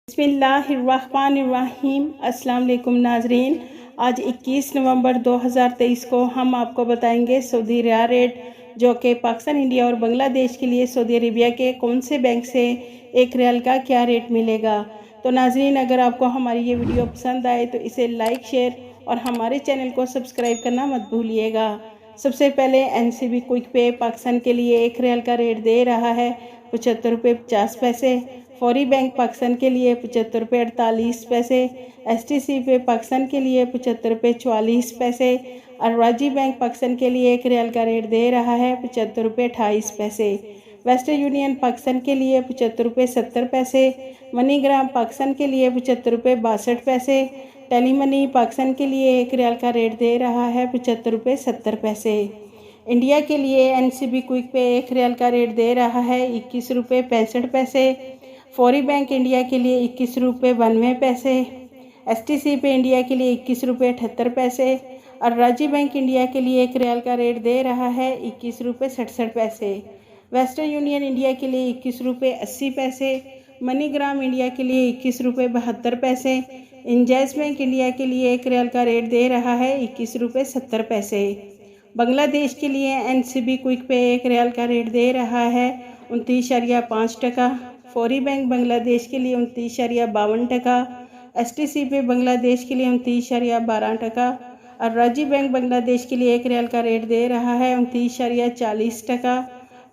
बिस्मिल्लाहिर्रहमानिर्रहीम। अस्सलाम वालेकुम नाजरीन। आज 21 नवंबर 2023 को हम आपको बताएंगे सऊदी रियाल रेट, जो कि पाकिस्तान, इंडिया और बांग्लादेश के लिए सऊदी अरेबिया के कौन से बैंक से एक रियाल का क्या रेट मिलेगा। तो नाजरीन, अगर आपको हमारी ये वीडियो पसंद आए तो इसे लाइक, शेयर और हमारे चैनल को सब्सक्राइब करना मत भूलिएगा। सबसे पहले NCB क्विक पे पाकिस्तान के लिए एक रियाल का रेट दे रहा है 75 रुपये 50 पैसे। फौरी बैंक पाकिस्तान के लिए 75 रुपये 48 पैसे। STC पे पाकिस्तान के लिए 75 रुपये 44 पैसे। और राजी बैंक पाकिस्तान के लिए एक रियाल का रेट दे रहा है 75 रुपये 28 पैसे। वेस्टर्न यूनियन पाकिस्तान के लिए 75 रुपये 70 पैसे। मनीग्राम पाकिस्तान के लिए 75 रुपये 62 पैसे। टेली मनी पाकिस्तान के लिए एक रियाल का रेट दे रहा है 75 रुपये 70 पैसे। इंडिया के लिए NCB क्विक पे एक रियाल का रेट दे रहा है 21 रुपये 65 पैसे। फौरी बैंक इंडिया के लिए 21 रुपये 92 पैसे। STC पे इंडिया के लिए 21 रुपये 78 पैसे। और राजी बैंक इंडिया के लिए एक रियाल का रेट दे रहा है 21 रुपये 67 पैसे। वेस्टर्न यूनियन इंडिया के लिए 21 रुपये 80 पैसे। मनीग्राम इंडिया के लिए 21 रुपये 72 पैसे। इंजैस बैंक इंडिया के लिए एक रियाल का रेट दे रहा है 21 रुपये 70 पैसे। बांग्लादेश के लिए NCB क्विक पे एक रियाल का रेट दे रहा है 29.5 टका। फौरी बैंक बांग्लादेश के लिए 29.52 टका। STC पे बांग्लादेश के लिए 29.12 टका। और राजी बैंक बांग्लादेश के लिए एक रियाल का रेट दे रहा है 29.40 टका।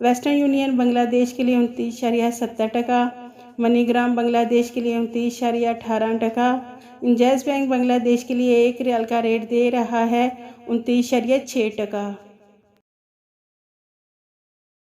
वेस्टर्न यूनियन बांग्लादेश के लिए 29.70 टका। मनीग्राम बांग्लादेश के लिए 29.18 टका। इंजैस बैंक बांग्लादेश के लिए एक रियाल का रेट दे रहा है 29.6 टका।